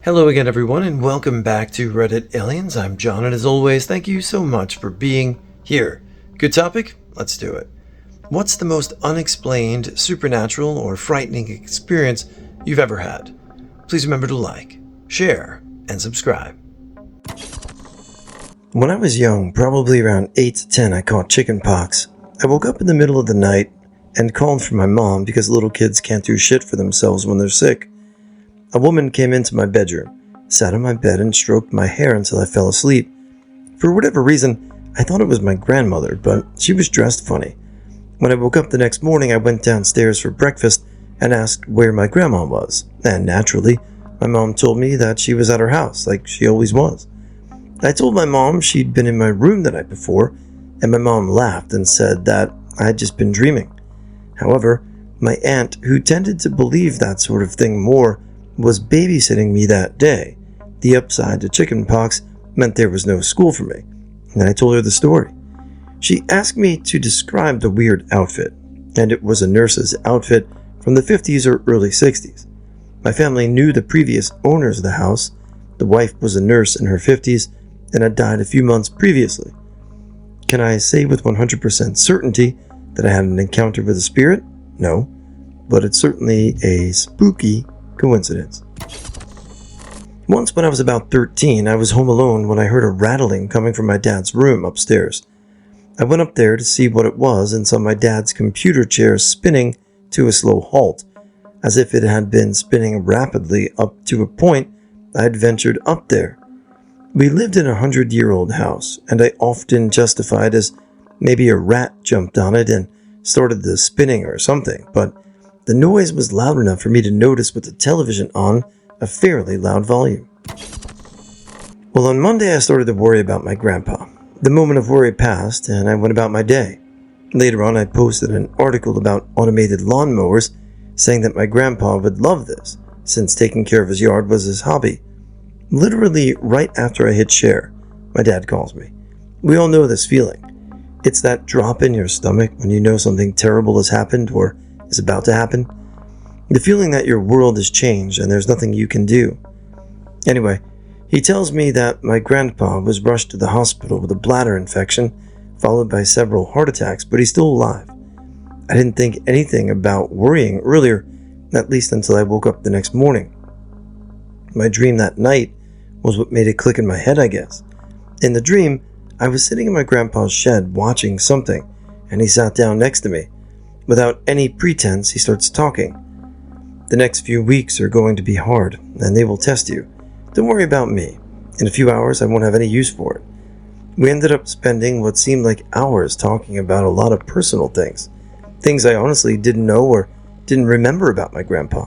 Hello again, everyone, and welcome back to Reddit Aliens. I'm John, and as always, thank you so much for being here. Good topic? Let's do it. What's the most unexplained, supernatural, or frightening experience you've ever had? Please remember to like, share, and subscribe. When I was young, probably around 8 to 10, I caught chicken pox. I woke up in the middle of the night and called for my mom because little kids can't do shit for themselves when they're sick. A woman came into my bedroom, sat on my bed, and stroked my hair until I fell asleep. For whatever reason, I thought it was my grandmother, but she was dressed funny. When I woke up the next morning, I went downstairs for breakfast and asked where my grandma was. And naturally, my mom told me that she was at her house, like she always was. I told my mom she'd been in my room the night before, and my mom laughed and said that I'd just been dreaming. However, my aunt, who tended to believe that sort of thing more, was babysitting me that day. The upside to chicken pox meant there was no school for me, and I told her the story. She asked me to describe the weird outfit, and it was a nurse's outfit from the 50s or early 60s. My family knew the previous owners of the house. The wife was a nurse in her 50s and had died a few months previously. Can I say with 100% certainty that I had an encounter with a spirit? No, but it's certainly a spooky coincidence. Once when I was about 13, I was home alone when I heard a rattling coming from my dad's room upstairs. I went up there to see what it was and saw my dad's computer chair spinning to a slow halt, as if it had been spinning rapidly up to a point I had ventured up there. We lived in a 100-year-old house, and I often justified as maybe a rat jumped on it and started the spinning or something, but the noise was loud enough for me to notice with the television on a fairly loud volume. Well, on Monday I started to worry about my grandpa. The moment of worry passed and I went about my day. Later on I posted an article about automated lawnmowers saying that my grandpa would love this since taking care of his yard was his hobby. Literally right after I hit share, my dad calls me. We all know this feeling. It's that drop in your stomach when you know something terrible has happened or is about to happen. The feeling that your world has changed and there's nothing you can do. Anyway, he tells me that my grandpa was rushed to the hospital with a bladder infection, followed by several heart attacks, but he's still alive. I didn't think anything about worrying earlier, at least until I woke up the next morning. My dream that night was what made it click in my head, I guess. In the dream, I was sitting in my grandpa's shed watching something, and he sat down next to me. Without any pretense, he starts talking. The next few weeks are going to be hard, and they will test you. Don't worry about me. In a few hours, I won't have any use for it. We ended up spending what seemed like hours talking about a lot of personal things. Things I honestly didn't know or didn't remember about my grandpa.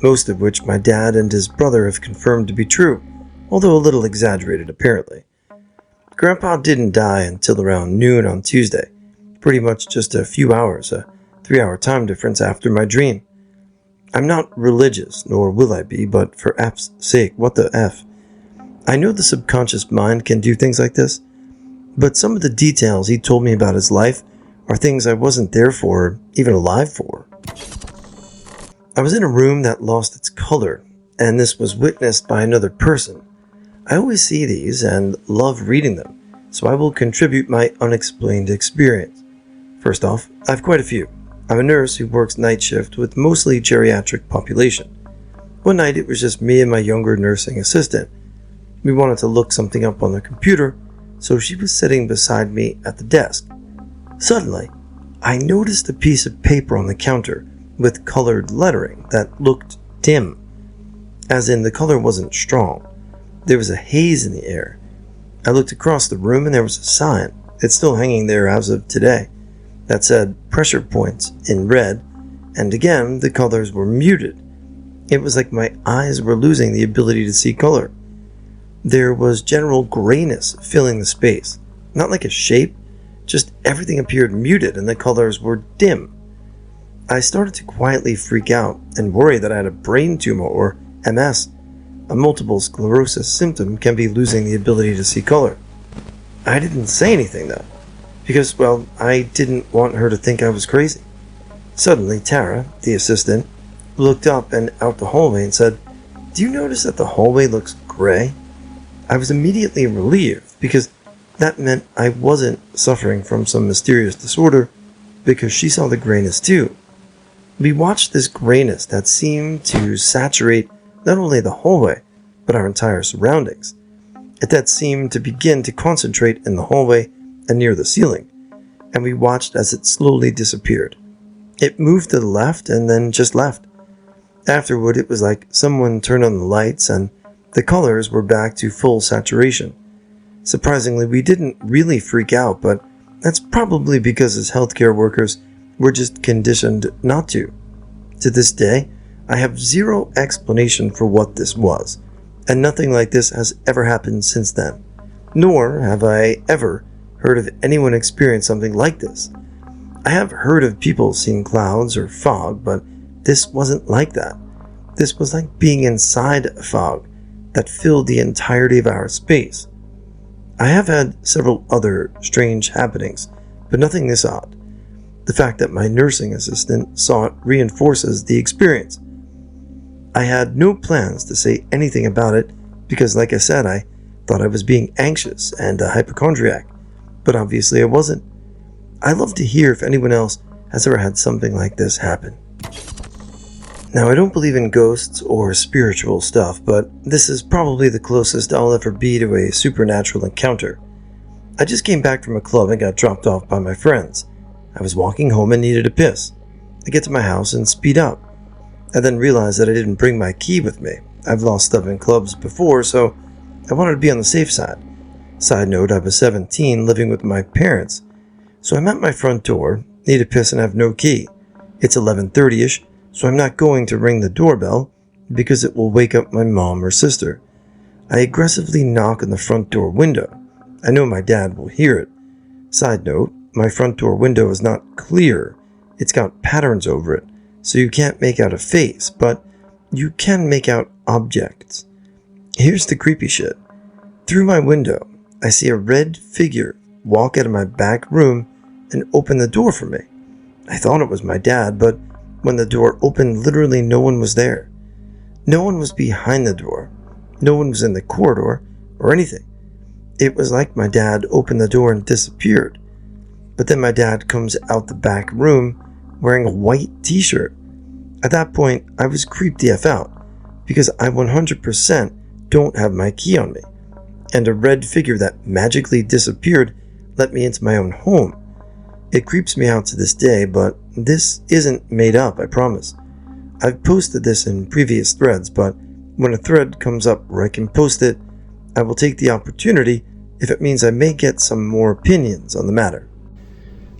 Most of which my dad and his brother have confirmed to be true, although a little exaggerated apparently. Grandpa didn't die until around noon on Tuesday. Pretty much just a few hours, a 3-hour time difference after my dream. I'm not religious, nor will I be, but for F's sake, what the F? I know the subconscious mind can do things like this, but some of the details he told me about his life are things I wasn't there for, or even alive for. I was in a room that lost its color, and this was witnessed by another person. I always see these and love reading them, so I will contribute my unexplained experience. First off, I have quite a few. I'm a nurse who works night shift with mostly geriatric population. One night it was just me and my younger nursing assistant. We wanted to look something up on the computer, so she was sitting beside me at the desk. Suddenly, I noticed a piece of paper on the counter with colored lettering that looked dim, as in the color wasn't strong. There was a haze in the air. I looked across the room and there was a sign. It's still hanging there as of today. That said pressure points in red, and again the colors were muted. It was like my eyes were losing the ability to see color. There was general grayness filling the space, not like a shape, just everything appeared muted and the colors were dim. I started to quietly freak out and worry that I had a brain tumor or MS. A multiple sclerosis symptom can be losing the ability to see color. I didn't say anything though, because, well, I didn't want her to think I was crazy. Suddenly, Tara, the assistant, looked up and out the hallway and said, Do you notice that the hallway looks gray? I was immediately relieved because that meant I wasn't suffering from some mysterious disorder because she saw the grayness too. We watched this grayness that seemed to saturate not only the hallway, but our entire surroundings. It that seemed to begin to concentrate in the hallway and near the ceiling, and we watched as it slowly disappeared. It moved to the left and then just left. Afterward, it was like someone turned on the lights and the colors were back to full saturation. Surprisingly, we didn't really freak out, but that's probably because as healthcare workers, we're just conditioned not to. To this day, I have zero explanation for what this was, and nothing like this has ever happened since then. Nor have I ever heard of anyone experience something like this. I have heard of people seeing clouds or fog, but this wasn't like that. This was like being inside a fog that filled the entirety of our space. I have had several other strange happenings, but nothing this odd. The fact that my nursing assistant saw it reinforces the experience. I had no plans to say anything about it because, like I said, I thought I was being anxious and a hypochondriac, but obviously I wasn't. I'd love to hear if anyone else has ever had something like this happen. Now, I don't believe in ghosts or spiritual stuff, but this is probably the closest I'll ever be to a supernatural encounter. I just came back from a club and got dropped off by my friends. I was walking home and needed a piss. I get to my house and speed up. I then realized that I didn't bring my key with me. I've lost stuff in clubs before, so I wanted to be on the safe side. Side note, I was 17, living with my parents. So I'm at my front door, need a piss and have no key. It's 11:30ish, so I'm not going to ring the doorbell because it will wake up my mom or sister. I aggressively knock on the front door window. I know my dad will hear it. Side note, my front door window is not clear. It's got patterns over it, so you can't make out a face, but you can make out objects. Here's the creepy shit. Through my window, I see a red figure walk out of my back room and open the door for me. I thought it was my dad, but when the door opened, literally no one was there. No one was behind the door. No one was in the corridor or anything. It was like my dad opened the door and disappeared. But then my dad comes out the back room wearing a white t-shirt. At that point, I was creeped the F out because I 100% don't have my key on me. And a red figure that magically disappeared let me into my own home. It creeps me out to this day, but this isn't made up, I promise. I've posted this in previous threads, but when a thread comes up where I can post it, I will take the opportunity if it means I may get some more opinions on the matter.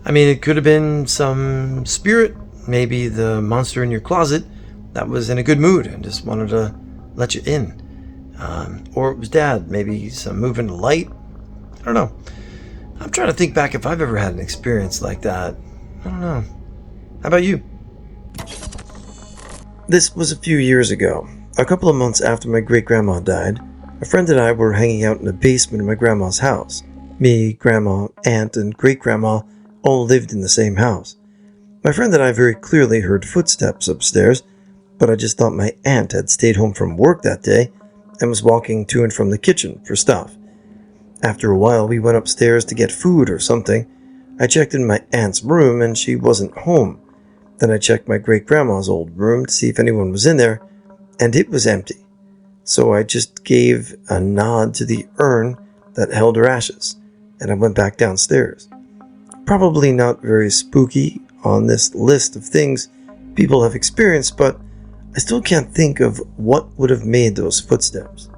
I mean, it could have been some spirit, maybe the monster in your closet that was in a good mood and just wanted to let you in. Or it was dad, maybe some movement of light. I don't know. I'm trying to think back if I've ever had an experience like that. I don't know. How about you? This was a few years ago. A couple of months after my great-grandma died, a friend and I were hanging out in the basement of my grandma's house. Me, grandma, aunt, and great-grandma all lived in the same house. My friend and I very clearly heard footsteps upstairs, but I just thought my aunt had stayed home from work that day and was walking to and from the kitchen for stuff. After a while, we went upstairs to get food or something. I checked in my aunt's room and she wasn't home. Then I checked my great-grandma's old room to see if anyone was in there, and it was empty. So I just gave a nod to the urn that held her ashes, and I went back downstairs. Probably not very spooky on this list of things people have experienced, but I still can't think of what would have made those footsteps.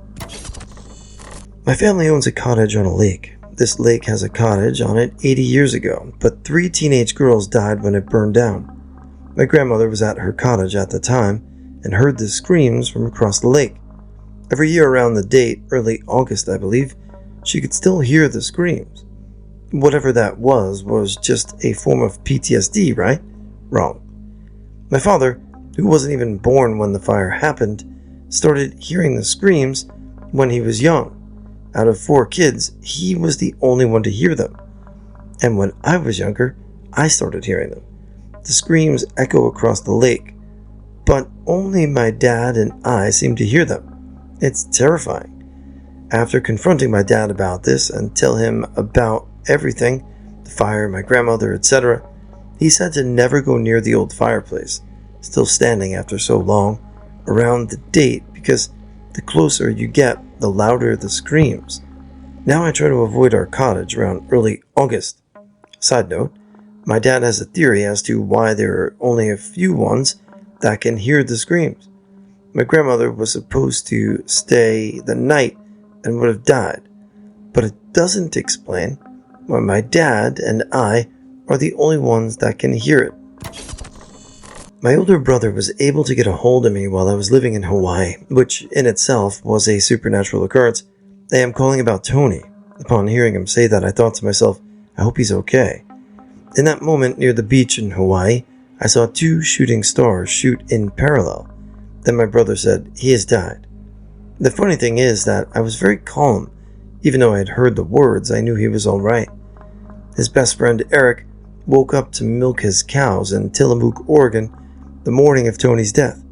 My family owns a cottage on a lake. This lake has a cottage on it 80 years ago, but 3 teenage girls died when it burned down. My grandmother was at her cottage at the time and heard the screams from across the lake. Every year around the date, early August I believe, she could still hear the screams. Whatever that was just a form of PTSD, right? Wrong. My father, who wasn't even born when the fire happened, started hearing the screams when he was young. Out of 4 kids, he was the only one to hear them. And when I was younger, I started hearing them. The screams echo across the lake, but only my dad and I seemed to hear them. It's terrifying. After confronting my dad about this and tell him about everything, the fire, my grandmother, etc., he said to never go near the old fireplace, still standing after so long, around the date because the closer you get, the louder the screams. Now I try to avoid our cottage around early August. Side note, my dad has a theory as to why there are only a few ones that can hear the screams. My grandmother was supposed to stay the night and would have died, but it doesn't explain why my dad and I are the only ones that can hear it. My older brother was able to get a hold of me while I was living in Hawaii, which in itself was a supernatural occurrence. I am calling about Tony. Upon hearing him say that, I thought to myself, I hope he's okay. In that moment near the beach in Hawaii, I saw 2 shooting stars shoot in parallel. Then my brother said, he has died. The funny thing is that I was very calm. Even though I had heard the words, I knew he was alright. His best friend Eric woke up to milk his cows in Tillamook, Oregon, the morning of Tony's death.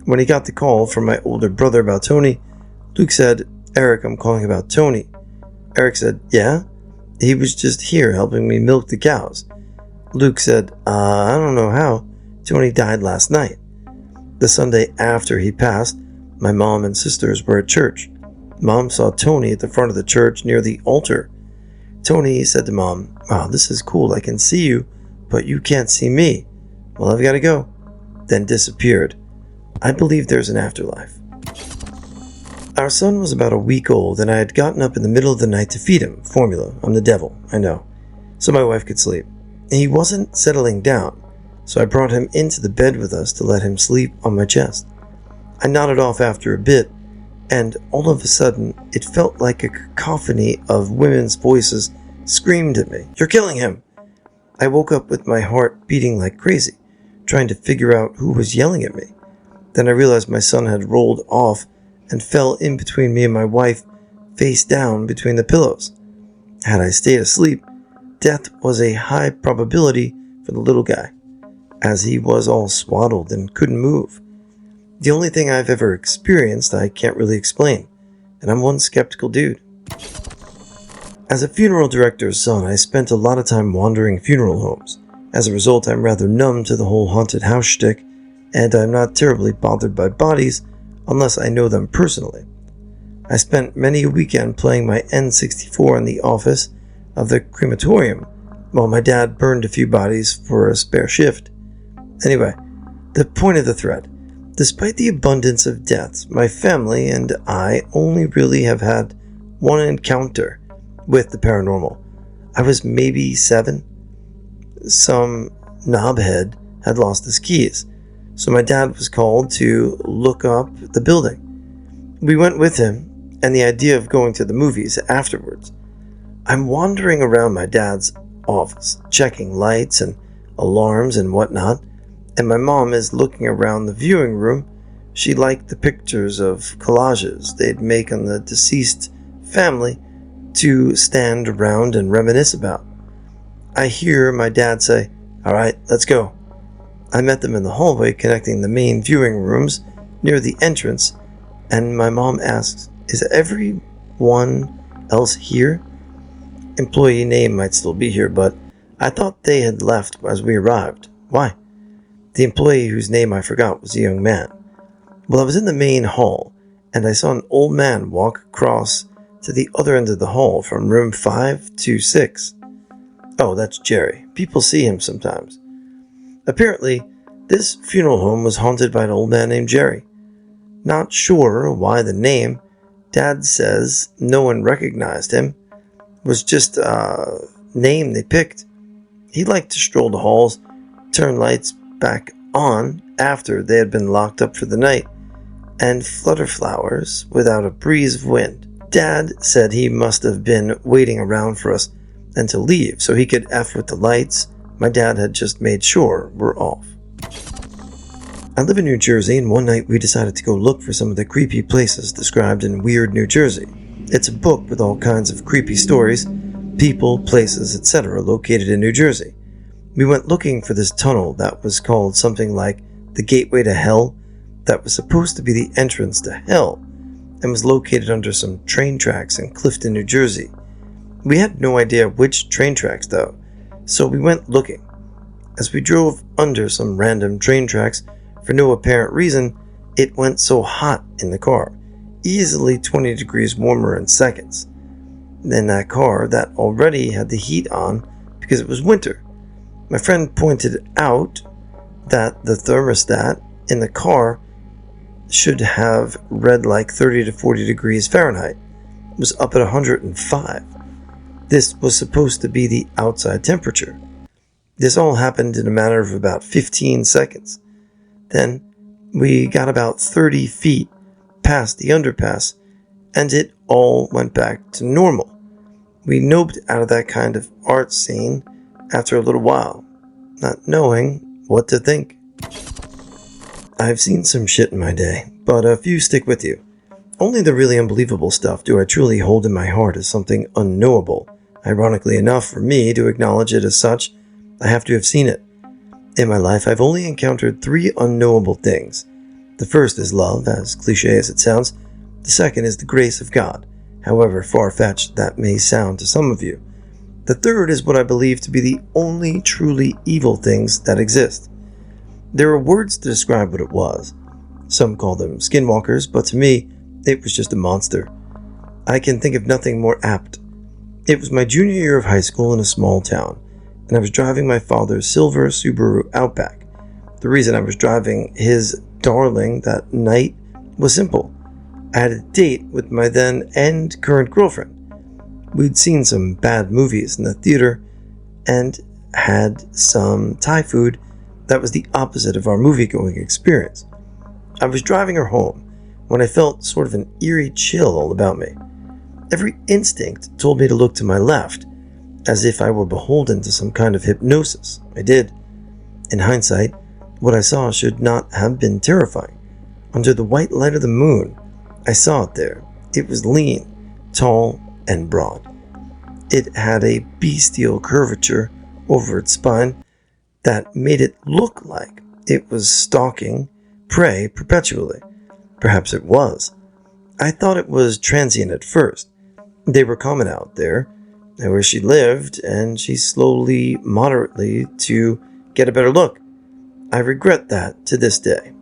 When he got the call from my older brother about Tony, Luke said, Eric, I'm calling about Tony. Eric said, yeah? He was just here helping me milk the cows. Luke said, I don't know how. Tony died last night. The Sunday after he passed, my mom and sisters were at church. Mom saw Tony at the front of the church near the altar. Tony said to Mom, wow, this is cool. I can see you, but you can't see me. Well, I've got to go. Then disappeared. I believe there's an afterlife. Our son was about a week old, and I had gotten up in the middle of the night to feed him formula. I'm the devil, I know, so my wife could sleep. He wasn't settling down, so I brought him into the bed with us to let him sleep on my chest. I nodded off after a bit, and all of a sudden, it felt like a cacophony of women's voices screamed at me, "You're killing him!" I woke up with my heart beating like crazy, trying to figure out who was yelling at me. Then I realized my son had rolled off and fell in between me and my wife, face down between the pillows. Had I stayed asleep, death was a high probability for the little guy, as he was all swaddled and couldn't move. The only thing I've ever experienced I can't really explain, and I'm one skeptical dude. As a funeral director's son, I spent a lot of time wandering funeral homes. As a result, I'm rather numb to the whole haunted house shtick, and I'm not terribly bothered by bodies unless I know them personally. I spent many a weekend playing my N64 in the office of the crematorium, while my dad burned a few bodies for a spare shift. Anyway, the point of the thread. Despite the abundance of deaths, my family and I only really have had one encounter with the paranormal. I was maybe 7. Some knobhead had lost his keys, so my dad was called to look up the building. We went with him, and the idea of going to the movies afterwards. I'm wandering around my dad's office, checking lights and alarms and whatnot, and my mom is looking around the viewing room. She liked the pictures of collages they'd make on the deceased family to stand around and reminisce about. I hear my dad say, "All right, let's go." I met them in the hallway connecting the main viewing rooms near the entrance, and my mom asks, "Is everyone else here?" Employee name might still be here, but I thought they had left as we arrived. Why? The employee whose name I forgot was a young man. Well, I was in the main hall, and I saw an old man walk across to the other end of the hall from room 5 to 6. Oh, that's Jerry. People see him sometimes. Apparently, this funeral home was haunted by an old man named Jerry. Not sure why the name. Dad says no one recognized him. It was just a name they picked. He liked to stroll the halls, turn lights back on after they had been locked up for the night, and flutter flowers without a breeze of wind. Dad said he must have been waiting around for us and to leave so he could F with the lights my dad had just made sure were off. I live in New Jersey, and one night we decided to go look for some of the creepy places described in Weird New Jersey. It's a book with all kinds of creepy stories, people, places, etc. located in New Jersey. We went looking for this tunnel that was called something like the Gateway to Hell, that was supposed to be the entrance to hell. and was located under some train tracks in Clifton, New Jersey. We had no idea which train tracks though, so we went looking. As we drove under some random train tracks, for no apparent reason, it went so hot in the car, easily 20 degrees warmer in seconds. Then that car that already had the heat on because it was winter. My friend pointed out that the thermostat in the car should have read like 30 to 40 degrees Fahrenheit. It was up at 105. This was supposed to be the outside temperature. This all happened in a matter of about 15 seconds. Then we got about 30 feet past the underpass, and it all went back to normal. We noped out of that kind of art scene after a little while, not knowing what to think. I've seen some shit in my day, but a few stick with you. Only the really unbelievable stuff do I truly hold in my heart as something unknowable. Ironically enough, for me to acknowledge it as such, I have to have seen it. In my life, I've only encountered 3 unknowable things. The first is love, as cliche as it sounds. The second is the grace of God, however far-fetched that may sound to some of you. The third is what I believe to be the only truly evil things that exist. There are words to describe what it was. Some call them skinwalkers, but to me, it was just a monster. I can think of nothing more apt. It was my junior year of high school in a small town, and I was driving my father's silver Subaru Outback. The reason I was driving his darling that night was simple. I had a date with my then and current girlfriend. We'd seen some bad movies in the theater and had some Thai food that was the opposite of our movie-going experience. I was driving her home when I felt sort of an eerie chill all about me. Every instinct told me to look to my left, as if I were beholden to some kind of hypnosis. I did. In hindsight, what I saw should not have been terrifying. Under the white light of the moon, I saw it there. It was lean, tall, and broad. It had a bestial curvature over its spine that made it look like it was stalking prey perpetually. Perhaps it was. I thought it was transient at first. They were common out there, where she lived, and she slowly, moderately, to get a better look. I regret that to this day.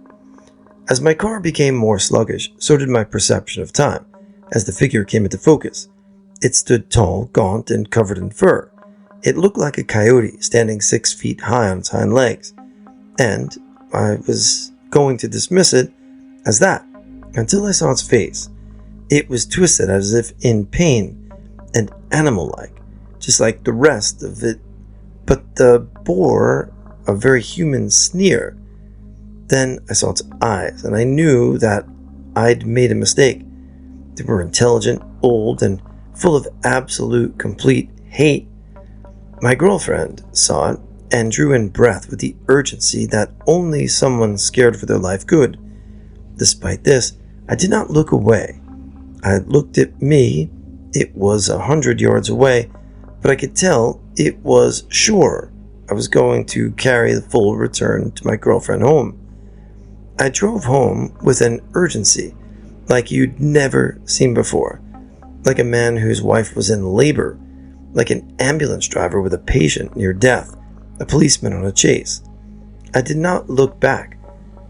As my car became more sluggish, so did my perception of time, as the figure came into focus. It stood tall, gaunt, and covered in fur. It looked like a coyote standing 6 feet high on its hind legs, and I was going to dismiss it as that, until I saw its face. It was twisted as if in pain and animal-like, just like the rest of it, but bore a very human sneer. Then I saw its eyes, and I knew that I'd made a mistake. They were intelligent, old, and full of absolute, complete hate. My girlfriend saw it and drew in breath with the urgency that only someone scared for their life could. Despite this, I did not look away. I looked at me. It was 100 yards away, but I could tell it was sure I was going to carry the full return to my girlfriend home. I drove home with an urgency like you'd never seen before, like a man whose wife was in labor, like an ambulance driver with a patient near death, a policeman on a chase. I did not look back.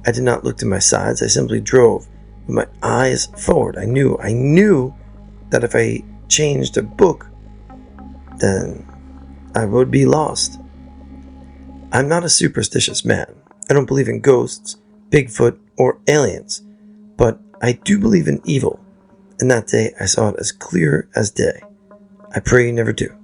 I did not look to my sides. I simply drove with my eyes forward. I knew that if I changed a book, then I would be lost. I'm not a superstitious man. I don't believe in ghosts, Bigfoot, or aliens, but I do believe in evil, and that day I saw it as clear as day. I pray you never do.